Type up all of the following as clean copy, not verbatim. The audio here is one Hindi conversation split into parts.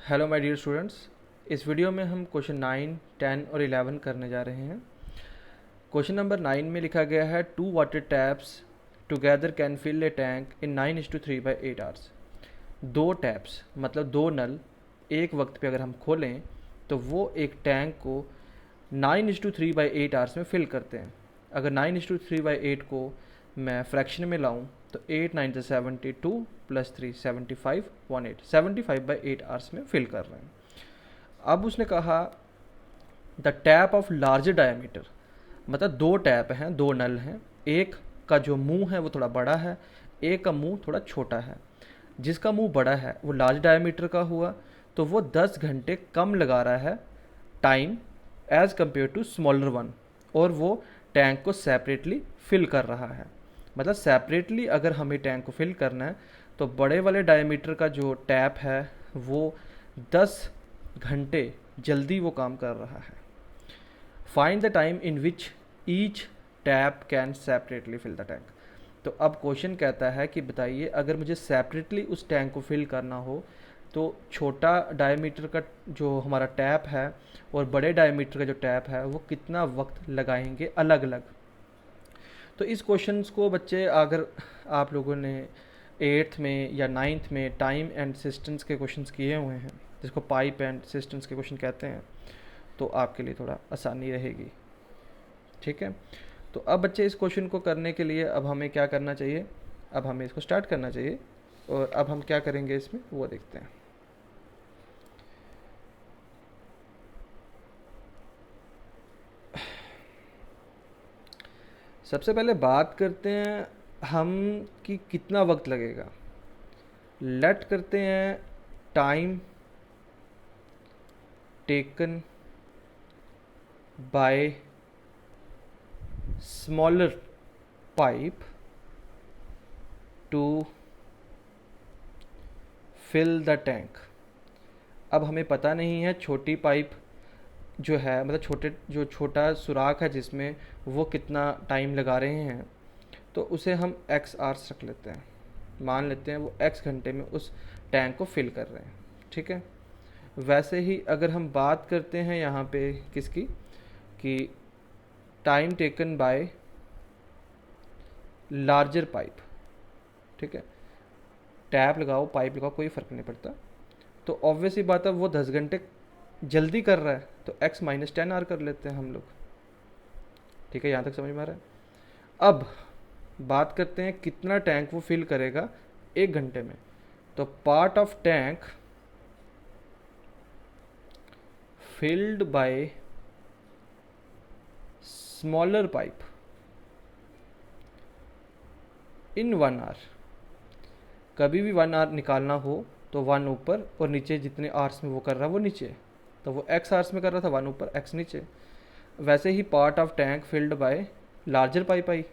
Hello my dear students. इस वीडियो में हम क्वेश्चन 9, 10 और 11 करने जा रहे हैं। क्वेश्चन नंबर 9 में लिखा गया है 2 water taps together can fill a tank in 9:3/8 hours. दो टैप्स मतलब दो नल एक वक्त पे अगर हम खोलें तो वो एक टैंक को 9:3/8 आवर्स में फिल करते हैं। अगर 9:3/8 को मैं फ्रैक्शन में लाऊं तो 8 9 72 प्लस 3 75 18 75/8 आवर्स में फिल कर रहे हैं। अब उसने कहा the tap of larger diameter, मतलब दो टैप हैं, दो नल हैं। एक का जो मुंह है वो थोड़ा बड़ा है, एक का मुंह थोड़ा छोटा है। जिसका मुंह बड़ा है वो लार्ज डायमीटर का हुआ तो वो 10 घंटे कम लगा रहा है time as compare to smaller one, और वो टैंक को सेपरेटली फिल कर रहा है। मतलब सेपरेटली अगर हमें टैंक को फिल करना है तो बड़े वाले डायमीटर का जो टैप है वो 10 घंटे जल्दी वो काम कर रहा है। Find the time in which each tap can separately fill the tank. तो अब क्वेश्चन कहता है कि बताइए अगर मुझे सेपरेटली उस टैंक को फिल करना हो तो छोटा डायमीटर का जो हमारा टैप है और बड़े डायमीटर का जो टैप है वो कितना वक्त लगाएंगे अलग अलग। तो इस क्वेश्चन को बच्चे अगर आप लोगों ने 8th में या 9th में टाइम एंड सिस्टम्स के क्वेश्चंस किए हुए हैं, जिसको पाइप एंड सिस्टम्स के क्वेश्चन कहते हैं, तो आपके लिए थोड़ा आसानी रहेगी। ठीक है, तो अब बच्चे इस क्वेश्चन को करने के लिए अब हमें क्या करना चाहिए, अब हमें इसको स्टार्ट करना चाहिए। और अब हम क्या करेंगे इसमें वो देखते हैं। सबसे पहले बात करते हैं हम कि कितना वक्त लगेगा। लेट करते हैं time taken by smaller pipe to fill the tank. अब हमें पता नहीं है छोटी पाइप जो है, मतलब छोटा सुराख है जिसमें वो कितना टाइम लगा रहे हैं, तो उसे हम एक्स आवर्स रख लेते हैं। मान लेते हैं वो एक्स घंटे में उस टैंक को फिल कर रहे हैं। ठीक है, वैसे ही अगर हम बात करते हैं यहाँ पे किसकी, कि time taken bye larger pipe. ठीक है, टैप लगाओ पाइप लगाओ कोई फ़र्क नहीं पड़ता। तो ऑब्वियस ही बात है वो 10 घंटे जल्दी कर रहा है तो x माइनस 10 आर कर लेते हैं हम लोग। ठीक है, यहाँ तक समझ में आ रहा है। अब बात करते हैं कितना टैंक वो फिल करेगा एक घंटे में। तो part of tank filled by smaller pipe in 1 hour. कभी भी 1 आवर निकालना हो तो 1 ऊपर और नीचे जितने आवर्स में वो कर रहा है वो नीचे, तो वो x आवर्स में कर रहा था 1 ऊपर x नीचे। वैसे ही part of tank filled by larger pipe I,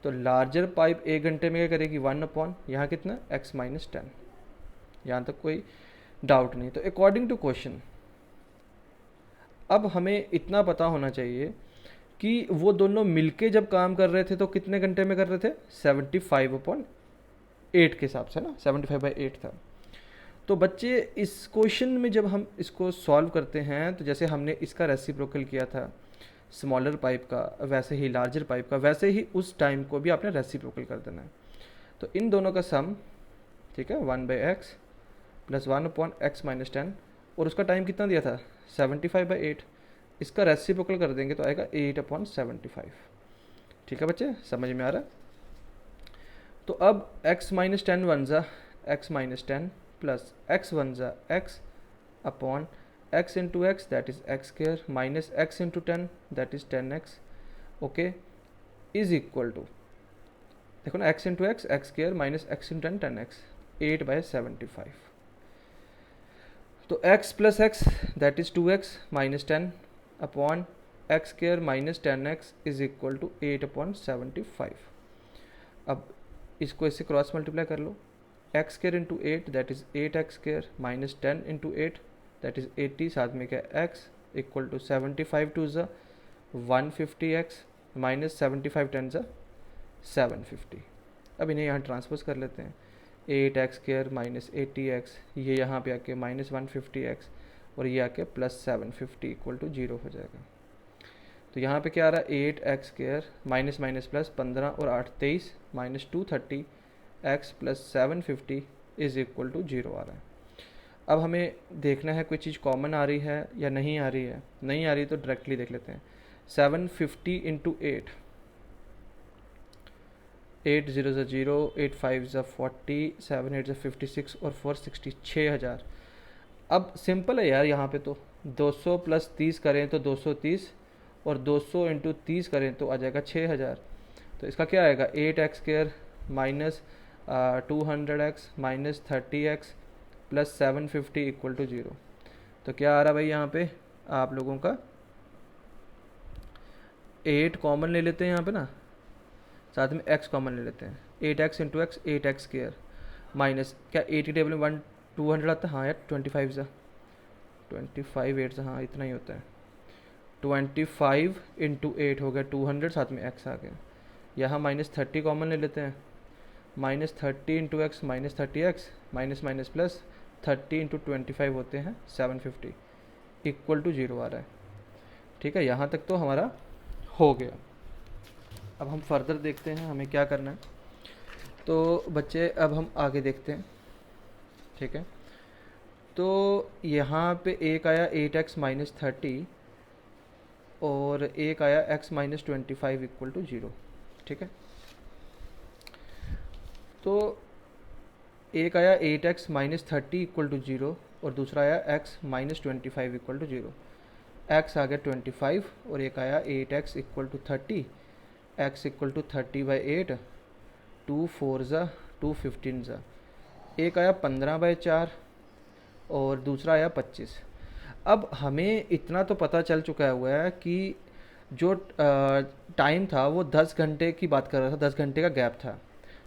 तो लार्जर पाइप एक घंटे में क्या करेगी 1/, यहाँ कितना x माइनस 10। यहाँ तक कोई डाउट नहीं। तो अकॉर्डिंग टू क्वेश्चन अब हमें इतना पता होना चाहिए कि वो दोनों मिलके जब काम कर रहे थे तो कितने घंटे में कर रहे थे, 75/8 के हिसाब से ना, 75/8 था। तो बच्चे इस क्वेश्चन में जब हम इसको सॉल्व करते हैं तो जैसे हमने इसका रेसिप्रोकल किया था स्मॉलर पाइप का, वैसे ही लार्जर पाइप का, वैसे ही उस टाइम को भी आपने रेसिप्रोकल कर देना है। तो इन दोनों का सम, ठीक है, 1/x प्लस 1/x माइनस 10, और उसका टाइम कितना दिया था 75/8। इसका रेसिप्रोकल कर देंगे तो आएगा 8/75। ठीक है बच्चे, समझ में आ रहा है। तो अब x माइनस 10 वन ज़ा x minus 10 plus x one ज़ा x upon x into x that is x square minus x into 10 that is 10x, okay, is equal to, देखो ना, x into x x square minus x into 10 10x, 8/75। तो x plus x that is 2x minus 10 upon x square minus 10x is equal to 8/75। अब इसको इससे क्रॉस मल्टीप्लाई कर लो, x square into 8 that is 8x square minus 10 into 8 that is 80, साथ में क्या x इक्वल टू 75 टू ज़ा 150x माइनस 75 10 ज़ा 750। अब इन्हें यहाँ ट्रांसपोज कर लेते हैं, 8x² माइनस 80x, ये यहाँ पे आके माइनस 150x और ये आके प्लस 750 इक्वल टू 0 हो जाएगा। तो यहाँ पे क्या आ रहा है 8x² माइनस माइनस प्लस 15 और 8 23 minus 230x plus 750 is equal to 0 आ रहा है। अब हमें देखना है कोई चीज़ कॉमन आ रही है या नहीं आ रही है। नहीं आ रही तो डायरेक्टली देख लेते हैं। 750 इंटू 8, 8 0 ज़ा 0, 8 5 ज़ा 40, 7 8 ज़ा 56 और 4 60, 6000। अब सिंपल है यार, यहाँ पे तो 200 प्लस 30 करें तो 230 और 200 इंटू 30 करें तो आ जाएगा 6000। तो इसका क्या आएगा 8x² minus 200x minus 30x plus 750 equal to 0। तो क्या आ रहा भाई यहाँ पे आप लोगों का 8 कॉमन ले लेते हैं यहाँ पे ना, साथ में x कॉमन ले लेते हैं। 8x into x 8x² minus क्या 80 टेबल में 200 आता है। हाँ यार 25 सा 25 8 सा, हाँ इतना ही होता है। 25 इंटू 8 हो गया 200, साथ में x आ गया। यहाँ माइनस 30 कॉमन ले लेते हैं। Minus 30 into x minus 30x minus minus plus 30 into 25 होते हैं 750 इक्वल टू 0 आ रहा है। ठीक है, यहाँ तक तो हमारा हो गया। अब हम फर्दर देखते हैं हमें क्या करना है। तो बच्चे अब हम आगे देखते हैं। ठीक है, तो यहाँ पे एक आया 8x माइनस 30 और एक आया x माइनस 25 इक्वल टू 0। ठीक है, तो एक आया 8x माइनस 30 इक्वल टू 0 और दूसरा आया x minus 25 equal to 0। x आ गया 25 और एक आया 8x equal to 30, x equal to 30/8, 2 4 ज़ा 2 15 ज़ा। एक आया 15/4 और दूसरा आया 25। अब हमें इतना तो पता चल चुका हुआ है कि जो टाइम था वो 10 घंटे की बात कर रहा था, 10 घंटे का गैप था।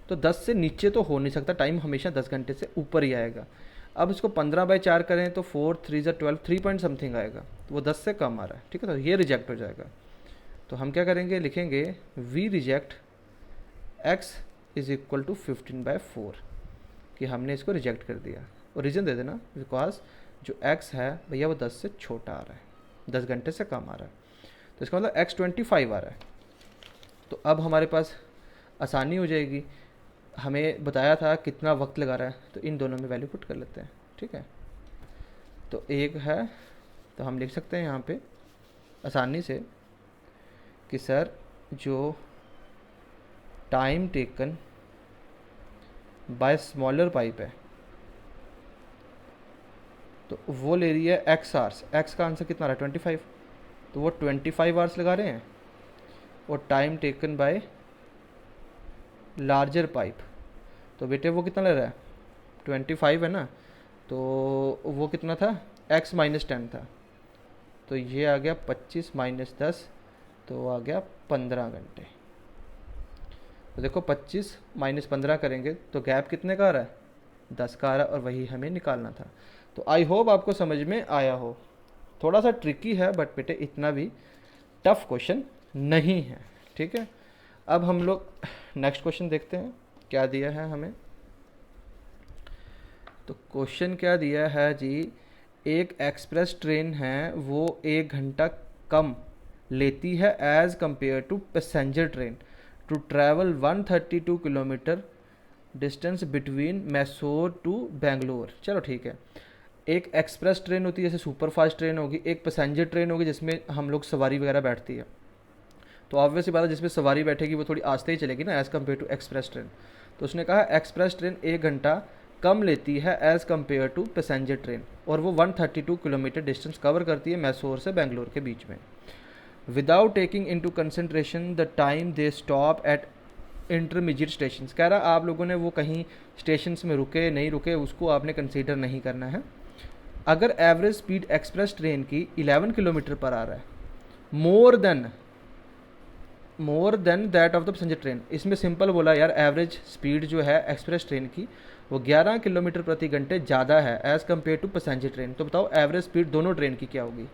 तो 10 से नीचे तो हो नहीं सकता, टाइम हमेशा 10 घंटे से ऊपर ही आएगा। अब इसको 15/4 करें तो 4 3 ज़ा 12, 3 पॉइंट समथिंग आएगा, तो वो 10 से कम आ रहा है। ठीक है, तो ये रिजेक्ट हो जाएगा। तो हम क्या करेंगे, लिखेंगे we reject x is equal to 15/4 कि हमने इसको रिजेक्ट कर दिया। और रीज़न दे देना बिकॉज जो x है भैया वो 10 से छोटा आ रहा है, 10 घंटे से कम आ रहा है। तो इसका मतलब x 25 आ रहा है। तो अब हमारे पास आसानी हो जाएगी, हमें बताया था कितना वक्त लगा रहा है, तो इन दोनों में वैल्यू पुट कर लेते हैं। ठीक है, तो एक है तो हम लिख सकते हैं यहाँ पे आसानी से कि सर जो time taken by smaller pipe है तो वो ले रही है x आवर्स। x का आंसर कितना रहा है 25, तो वो 25 आवर्स लगा रहे हैं। और time taken bye larger pipe, तो बेटे वो कितना ले रहा है 25 है ना, तो वो कितना था x माइनस 10 था, तो ये आ गया 25 माइनस 10, तो आ गया 15 घंटे। तो देखो 25 माइनस 15 करेंगे तो गैप कितने का आ रहा है 10 का आ रहा है, और वही हमें निकालना था। तो आई होप आपको समझ में आया हो। थोड़ा सा ट्रिकी है बट बेटे इतना भी टफ क्वेश्चन नहीं है। ठीक है, अब हम लोग नेक्स्ट क्वेश्चन देखते हैं क्या दिया है हमें। तो क्वेश्चन क्या दिया है जी, एक एक्सप्रेस ट्रेन है वो 1 घंटा कम लेती है as compare to passenger train to travel 132 kilometre distance between Mysore to Bangalore. चलो ठीक है, एक एक्सप्रेस ट्रेन होती है जैसे सुपर फास्ट ट्रेन होगी, एक पैसेंजर ट्रेन होगी जिसमें हम लोग सवारी वगैरह बैठती है। तो ऑब्वियस सी बात है जिसमें सवारी बैठेगी वो थोड़ी आस्ते ही चलेगी ना as compare to express train. तो उसने कहा एक्सप्रेस ट्रेन 1 घंटा कम लेती है as compare to passenger train, और वो 132 किलोमीटर डिस्टेंस कवर करती है मैसूर से बेंगलोर के बीच में, without taking into concentration the time they stop at intermediate station. कह रहा आप लोगों ने वो कहीं स्टेशन में रुके नहीं रुके उसको आपने कंसीडर नहीं करना है। अगर एवरेज स्पीड एक्सप्रेस ट्रेन की 11 किलोमीटर पर आ रहा है, more than that of the passenger train, इसमें सिंपल बोला यार एवरेज स्पीड जो है एक्सप्रेस ट्रेन की वो 11 किलोमीटर प्रति घंटे ज़्यादा है as compare to passenger train. तो बताओ एवरेज स्पीड दोनों ट्रेन की क्या होगी,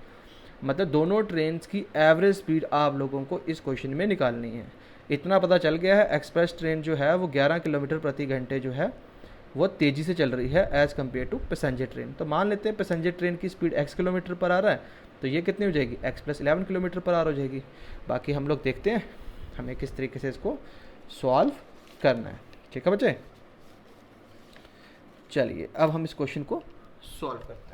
मतलब दोनों ट्रेन की एवरेज स्पीड आप लोगों को इस क्वेश्चन में निकालनी है। इतना पता चल गया है एक्सप्रेस ट्रेन जो है वो 11 किलोमीटर प्रति घंटे जो है वो तेज़ी से चल रही है as compare to passenger train. तो मान लेते हैं पैसेंजर ट्रेन की स्पीड x किलोमीटर पर आ रहा है, तो ये कितनी हो जाएगी, x + 11 किलोमीटर पर आवर हो जाएगी। बाकी हम लोग देखते हैं हमें किस तरीके से इसको सॉल्व करना है। ठीक है बच्चे, चलिए अब हम इस क्वेश्चन को सॉल्व करते हैं।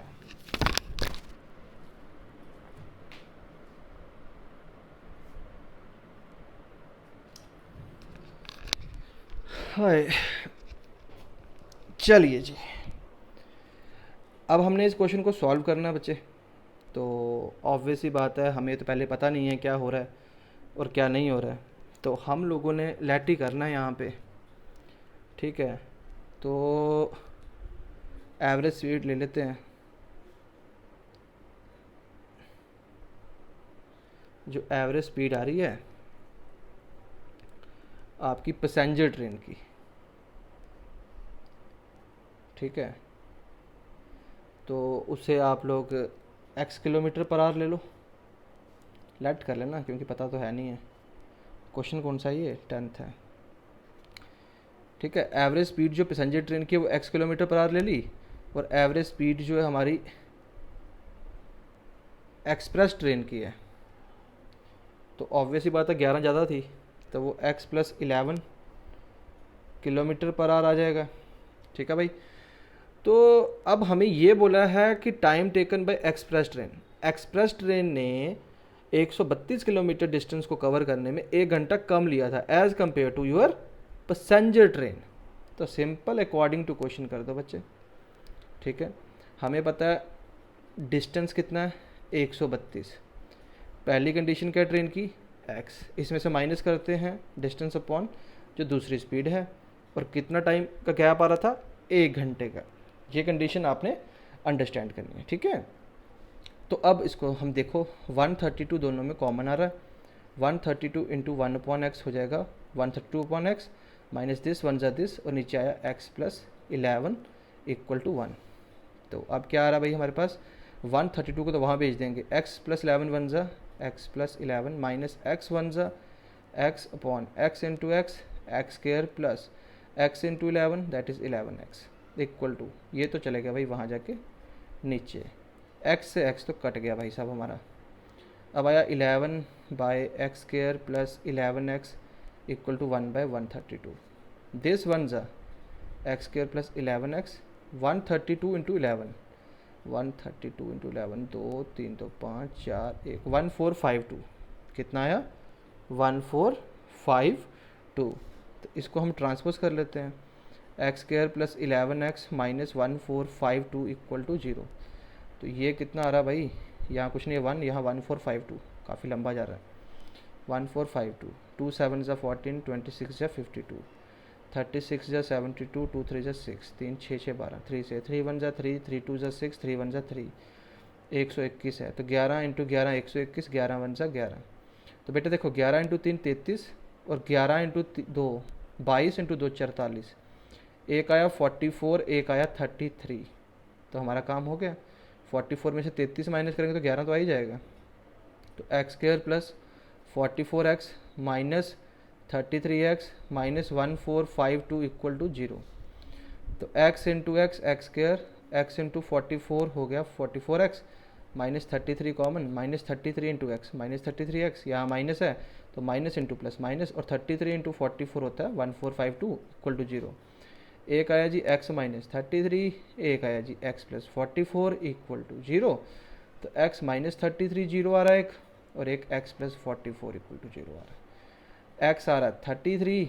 हाय, चलिए जी, अब हमने इस क्वेश्चन को सॉल्व करना है बच्चे। तो ऑब्वियस ही बात है, हमें तो पहले पता नहीं है क्या हो रहा है और क्या नहीं हो रहा है, तो हम लोगों ने लेट ही करना है यहाँ पे। ठीक है, तो एवरेज स्पीड ले लेते हैं। जो एवरेज स्पीड आ रही है आपकी पैसेंजर ट्रेन की, ठीक है, तो उसे आप लोग x किलोमीटर पर आवर ले लो, लेट कर लेना क्योंकि पता तो है नहीं है। क्वेश्चन कौन सा है, ये 10th है। ठीक है, एवरेज स्पीड जो पैसेंजर ट्रेन की है वो x किलोमीटर पर आवर ले ली, और एवरेज स्पीड जो है हमारी एक्सप्रेस ट्रेन की है, तो ऑब्वियस ही बात है 11 ज़्यादा थी, तो वो x + 11 किलोमीटर पर आवर आ जाएगा। ठीक है भाई, तो अब हमें ये बोला है कि time taken bye express train ने 132 किलोमीटर डिस्टेंस को कवर करने में 1 घंटा कम लिया था as compare to your passenger train. तो सिंपल अकॉर्डिंग टू क्वेश्चन कर दो बच्चे। ठीक है, हमें पता है डिस्टेंस कितना है 132, पहली कंडीशन क्या है ट्रेन की x, इसमें से माइनस करते हैं डिस्टेंस अपॉन जो दूसरी स्पीड है, और कितना टाइम का गैप आ रहा था 1 घंटे का। ये कंडीशन आपने अंडरस्टैंड करनी है। ठीक है, तो अब इसको हम देखो 132 दोनों में कॉमन आ रहा है, 132 इंटू 1/x हो जाएगा 132/x माइनस दिस 1 ज़ा दिस, और नीचे आया x + 11 = 1। तो अब क्या आ रहा है भाई हमारे पास, 132 को तो वहाँ भेज देंगे, x + 11 1 ज़ा x + 11 माइनस x 1 ज़ा x/x into x square plus x into 11 that is 11x equal to, ये तो चले गया भाई वहाँ जाके नीचे, x से x तो कट गया भाई साहब हमारा। अब आया 11/x² plus 11x equal to 1/132, this 1 ज़ा x² plus 11x 132 into 11, 132 into 11 2 3 तो 5 4 1 1452, कितना आया 1452। तो इसको हम ट्रांसपोज कर लेते हैं, x² plus 11x minus 1452 equal to 0। तो ये कितना आ रहा भाई, यहाँ कुछ नहीं है 1, यहाँ 1452, काफ़ी लंबा जा रहा है। 1452, 2 7 ज़ा 14, 26 ज़ा 52, 36 ज़ा 72, 2 3 ज़ा 6, 3 6 6 12, 3 से 3 1 ज़ा 3, 3 2 ज़ा 6, 3 1 ज़ा 3, 121 है। तो 11 इंटू 11 121, 11 1 ज़ा 11। तो बेटा देखो 11 इंटू 3 33, और 11 इंटू 2 22, इंटू 2 44, एक आया 44, एक आया 33। तो हमारा काम हो गया, 44 में से 33 माइनस करेंगे तो 11 तो आ ही जाएगा। तो x² plus 44x minus 33x minus 1452 equal to 0। तो x into x² x into 44 हो गया 44x minus 33 common, minus 33 into x minus 33x, यहाँ माइनस है तो माइनस इंटू प्लस माइनस, और 33 इंटू 44 होता है 1452 इक्वल टू 0। एक आया जी x माइनस 33, एक आया जी x प्लस 44 इक्वल टू 0। तो x माइनस 33 0 आ रहा है एक, और एक x प्लस 44 इक्वल टू 0 आ रहा है। x आ रहा है 33,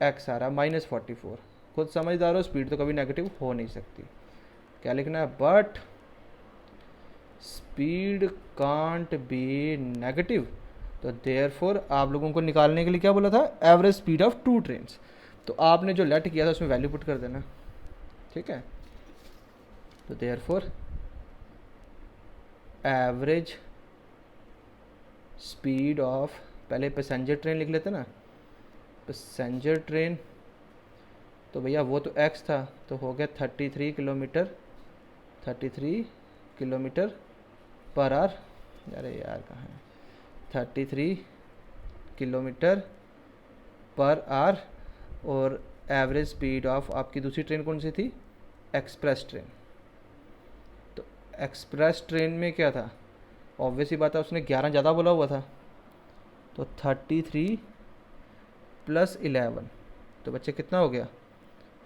x आ रहा है माइनस 44। खुद समझदार हो, स्पीड तो कभी नेगेटिव हो नहीं सकती। क्या लिखना है, but speed can't be negative. तो देयरफॉर आप लोगों को निकालने के लिए क्या बोला था, एवरेज स्पीड ऑफ 2 ट्रेन्स। तो आपने जो लेट किया था उसमें वैल्यू पुट कर देना। ठीक है, तो देयरफॉर एवरेज स्पीड ऑफ, पहले पैसेंजर ट्रेन लिख लेते ना, पैसेंजर ट्रेन, तो भैया वो तो x था, तो हो गया 33 किलोमीटर, 33 किलोमीटर पर आवर। अरे यार कहाँ है, 33 किलोमीटर पर आवर, और एवरेज स्पीड ऑफ आपकी दूसरी ट्रेन कौन सी थी, एक्सप्रेस ट्रेन। तो एक्सप्रेस ट्रेन में क्या था, ऑब्वियस ही बात है उसने 11 ज़्यादा बोला हुआ था, तो 33 + 11, तो बच्चे कितना हो गया,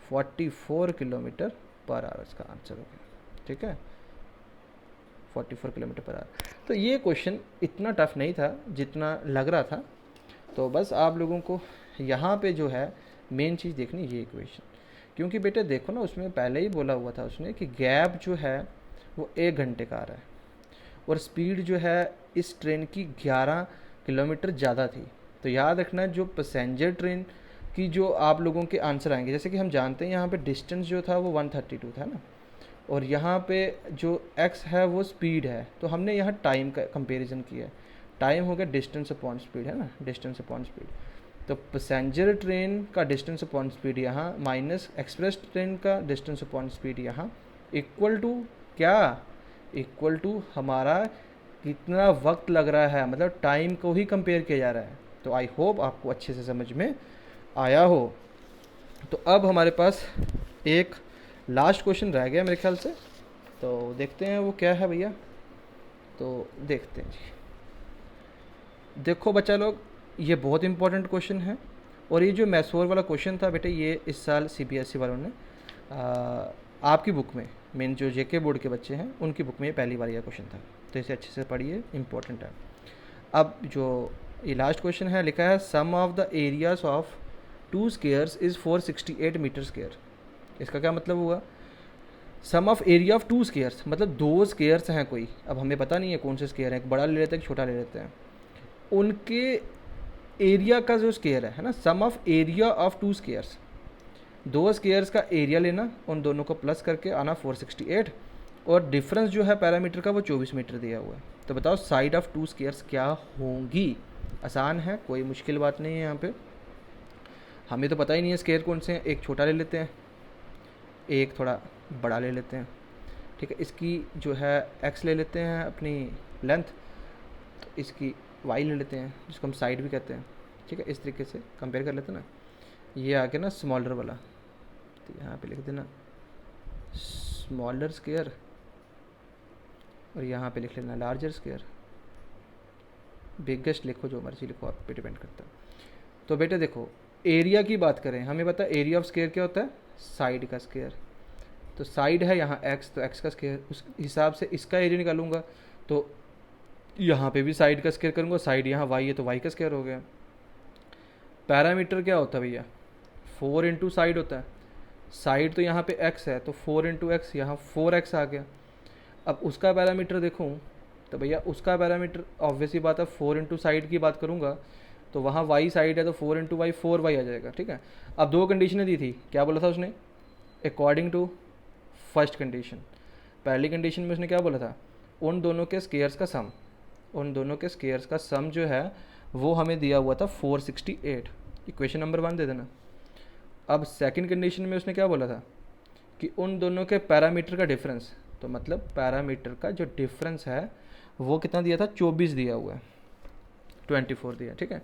44 किलोमीटर पर आवर इसका आंसर हो गया। ठीक है, 44 किलोमीटर पर आवर। तो ये क्वेश्चन इतना टफ नहीं था जितना लग रहा था। तो बस आप लोगों को यहाँ पे जो है मेन चीज़ देखनी ये इक्वेशन, क्योंकि बेटे देखो ना उसमें पहले ही बोला हुआ था उसने कि गैप जो है वो 1 घंटे का आ रहा है और स्पीड जो है इस ट्रेन की 11 किलोमीटर ज़्यादा थी। तो याद रखना जो पैसेंजर ट्रेन की जो आप लोगों के आंसर आएंगे, जैसे कि हम जानते हैं यहाँ पे डिस्टेंस जो था वो 132 था ना, और यहाँ पे जो x है वो स्पीड है, तो हमने यहाँ टाइम का कंपैरिजन किया है। टाइम हो गया डिस्टेंस अपॉन स्पीड, है ना, डिस्टेंस अपॉन स्पीड। तो पैसेंजर ट्रेन का डिस्टेंस अपॉन स्पीड यहाँ माइनस एक्सप्रेस ट्रेन का डिस्टेंस अपॉन स्पीड यहाँ इक्वल टू क्या, इक्वल टू हमारा कितना वक्त लग रहा है, मतलब टाइम को ही कंपेयर किया जा रहा है। तो आई होप आपको अच्छे से समझ में आया हो। तो अब हमारे पास एक लास्ट क्वेश्चन रह गया मेरे ख्याल से, तो देखते हैं वो क्या है भैया। तो देखते हैं जी। देखो बच्चा लोग, ये बहुत इंपॉर्टेंट क्वेश्चन है, और ये जो मैथ्स वाला क्वेश्चन था बेटे ये इस साल CBSE वालों ने आपकी बुक में, मेन जो JK बोर्ड के बच्चे हैं उनकी बुक में ये पहली बार यह क्वेश्चन था, तो इसे अच्छे से पढ़िए, इंपॉर्टेंट है। अब जो ये लास्ट क्वेश्चन है लिखा है sum of the areas of 2 squares is 468 metre square. इसका क्या मतलब हुआ, sum of area of 2 squares, मतलब 2 स्क्वेयर्स हैं कोई, अब हमें पता नहीं है कौन से स्क्वेयर हैं, एक बड़ा ले लेते हैं एक छोटा ले लेते हैं, उनके एरिया का जो स्क्वेयर है ना, sum of area of 2 squares, 2 squares का एरिया लेना, उन दोनों को प्लस करके आना 468, और डिफरेंस जो है पैरामीटर का वो 24 मीटर दिया हुआ है। तो बताओ साइड ऑफ 2 स्क्वेयर्स क्या होंगी। आसान है, कोई मुश्किल बात नहीं है यहाँ पे, हमें तो पता ही नहीं है स्क्वेयर कौन से हैं, एक छोटा ले लेते हैं एक थोड़ा बड़ा ले लेते हैं। ठीक है, इसकी जो है x ले लेते हैं अपनी लेंथ, तो इसकी y ले लेते हैं जिसको हम साइड भी कहते हैं। ठीक है, इस तरीके से कंपेयर कर लेते हैं ना। ये आ गया ना स्मॉलर वाला, तो यहाँ पे लिख देना स्मॉलर स्क्वायर, और यहाँ पे लिख लेना लार्जर स्क्वायर, बिगेस्ट लिखो जो मर्जी लिखो, आप पे डिपेंड करता है। तो बेटे देखो एरिया की बात करें, हमें पता है एरिया ऑफ स्क्वायर क्या होता है, साइड का स्क्वायर। तो साइड है यहाँ x, तो x का स्क्वायर, उस हिसाब से इसका एरिया निकालूंगा, तो यहाँ पे भी साइड का स्क्वायर करूँगा, साइड यहाँ y है तो y का स्क्वायर हो गया। पैरामीटर क्या होता है भैया, 4 इंटू साइड होता है, साइड तो यहाँ पे x है तो 4 इंटू एक्स, यहाँ 4x आ गया। अब उसका पैरामीटर देखूँ तो भैया उसका पैरामीटर ऑब्वियस ही बात है 4 इंटू साइड की बात करूँगा तो वहाँ y साइड है तो 4 इंटू वाई 4y आ जाएगा। ठीक है, अब 2 कंडीशनें दी थी, क्या बोला था उसने, अकॉर्डिंग टू फर्स्ट कंडीशन। पहली कंडीशन में उसने क्या बोला था, उन दोनों के स्क्वेयर्स का सम, उन दोनों के स्क्वेयर्स का सम जो है वो हमें दिया हुआ था 468, इक्वेशन नंबर 1 दे देना। अब सेकंड कंडीशन में उसने क्या बोला था कि उन दोनों के पैरामीटर का डिफरेंस, तो मतलब पैरामीटर का जो डिफरेंस है वो कितना दिया था, 24 दिया हुआ है, 24 दिया। ठीक है,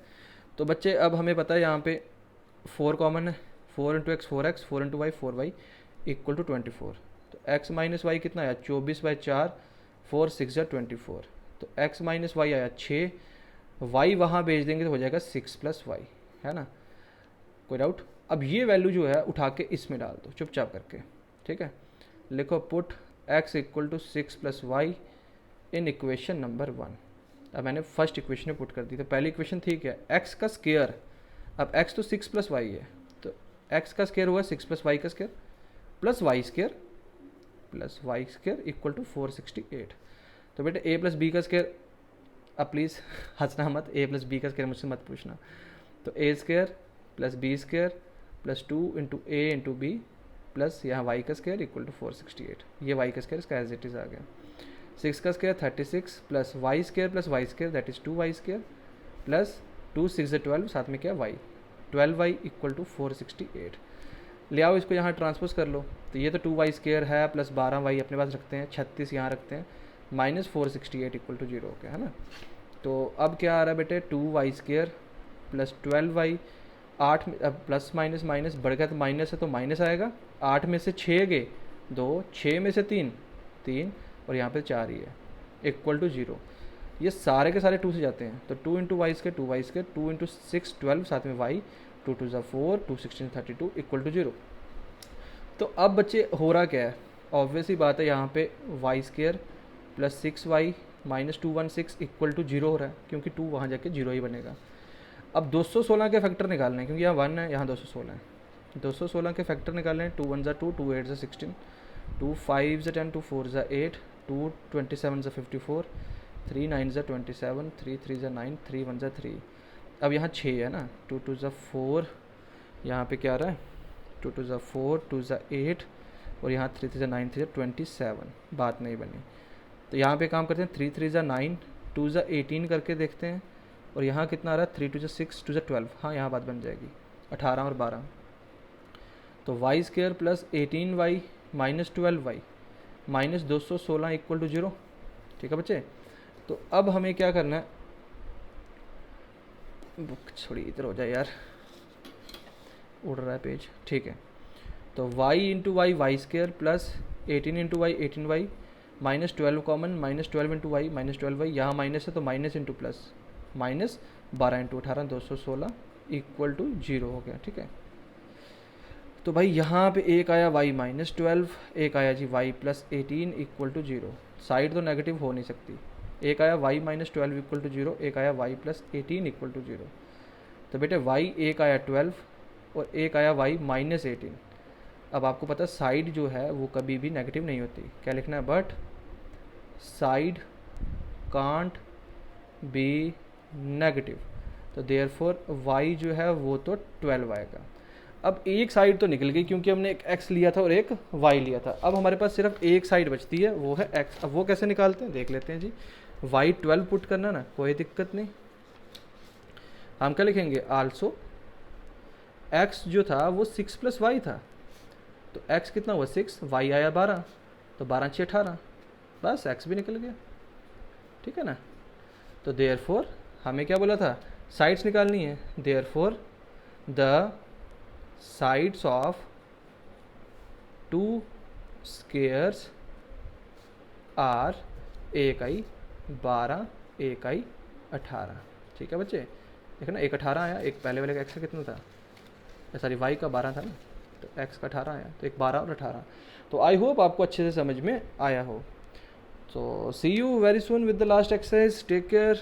तो बच्चे अब हमें पता है यहाँ पे 4 कॉमन है, 4 into x 4x, 4 into y 4y equal to 24। तो x माइनस वाई कितना आया, 24/4, 4 6 24, तो x माइनस वाई आया 6, y वहाँ भेज देंगे तो हो जाएगा 6 + y, है ना, कोई डाउट। अब ये वैल्यू जो है उठा के इसमें डाल दो चुपचाप करके। ठीक है, लिखो put x equal to 6 + y in equation number 1। अब मैंने फर्स्ट इक्वेशन में पुट कर दी, तो पहली इक्वेशन ठीक है, x का स्क्वायर, अब x तो 6 + y है, तो x का स्क्वायर हुआ 6 + y का square plus y square equal to 468। तो बेटे a + b का स्क्वायर, अब प्लीज़ हंसना मत, a + b का स्क्वायर मुझसे मत पूछना, तो a square plus b square plus 2 into a into b plus यहाँ y का स्क्वायर इक्वल टू 468। ये y का स्क्वायर इसका एज इट इज़ आ गया। 6 का square 36 plus y square that is 2y square plus 2 6 12, साथ में क्या y, 12y इक्वल टू 468। ले आओ इसको यहाँ ट्रांसपोज कर लो, तो ये तो 2y स्क्वायर है प्लस 12y अपने पास रखते हैं, 36 यहाँ रखते हैं, माइनस 468 इक्वल टू 0 हो गया, है ना। तो अब क्या आ रहा है बेटे, 2y स्क्वायर प्लस 12y 8 में, अब प्लस माइनस माइनस बढ़ गया तो माइनस है तो माइनस आएगा। 8 में से 6 गए 2, 6 में से 3 3 और यहाँ पे 4 ही है, इक्वल टू 0। ये सारे के सारे 2 से जाते हैं तो 2 into y square 2 y square, 2 into 6 12, साथ में वाई, 2 2 ज़ा 4, 2 16 32 इक्वल टू 0। तो अब बच्चे हो रहा क्या है, ऑब्वियस ही बात है, यहाँ पे y square plus 6y minus 216 equal to 0 हो रहा है, क्योंकि 2 वहाँ जाके 0 ही बनेगा। अब 216 के फैक्टर निकालने हैं, क्योंकि यहाँ 1 है, यहाँ 216 है। 216 के फैक्टर निकालने हैं, 2 1 ज़ा 2, 2 8 ज़ा 16, 2 5 ज़ा 10, 2 4 ज़ा 8, 2 27 ज़ा 54, 3 9 ज़ा 27, 3 3 ज़ा 9, 3 1 ज़ा 3। अब यहाँ 6 है ना, 2 2 ज़ा 4, यहाँ पे क्या आ रहा है, 2 2 ज़ा 4, 2 ज़ा 8 और यहाँ 3 3 ज़ा 9, 3 ज़ा 27, बात नहीं बनी। तो यहाँ पे काम करते हैं, 3 3 ज़ा 9, 2 ज़ा 18 करके देखते हैं, और यहाँ कितना आ रहा है, 3 2 ज़ा 6, 2 ज़ा 12, हाँ यहाँ बात बन जाएगी 18 और 12। तो y square plus 18y minus 12y minus 216 equal to 0। ठीक है बच्चे, तो अब हमें क्या करना है, बुक छोड़ी इधर हो जाए यार, उड़ रहा है पेज। ठीक है, तो y into y y square plus 18 into y 18y minus 12 common, minus 12 into y minus 12y, यहाँ माइनस है तो minus into plus, minus 12 into 18 216 equal to 0 हो गया। ठीक है, तो भाई यहाँ पे एक आया y माइनस 12, एक आया जी y plus 18 equal to 0। Side तो नेगेटिव हो नहीं सकती। एक आया y माइनस 12 इक्वल टू 0, एक आया y प्लस 18 इक्वल टू 0। तो बेटे y एक आया 12 और एक आया y माइनस 18। अब आपको पता है साइड जो है वो कभी भी नेगेटिव नहीं होती। क्या लिखना है, but side can't be negative. तो देयरफॉर y जो है वो तो 12 आएगा। अब एक साइड तो निकल गई क्योंकि हमने एक x लिया था और एक y लिया था। अब हमारे पास सिर्फ एक साइड बचती है, वो है x। अब वो कैसे निकालते हैं देख लेते हैं जी। y 12 पुट करना ना, कोई दिक्कत नहीं। हम क्या लिखेंगे, आल्सो x जो था वो 6 प्लस वाई था, तो x कितना हुआ 6, y आया 12, तो 12 6 18, बस x भी निकल गया। ठीक है ना। तो देयरफॉर हमें क्या बोला था, साइड्स निकालनी है। Therefore the sides of two squares are, एक आई 12, एक आई 18। ठीक है बच्चे, देखो ना, एक 18 आया, एक पहले वाले का x का कितना था, सॉरी y का 12 था ना, तो x का 18 आया, तो एक 12 और 18। तो आई होप आपको अच्छे से समझ में आया हो। So see you very soon with the last exercise. Take care.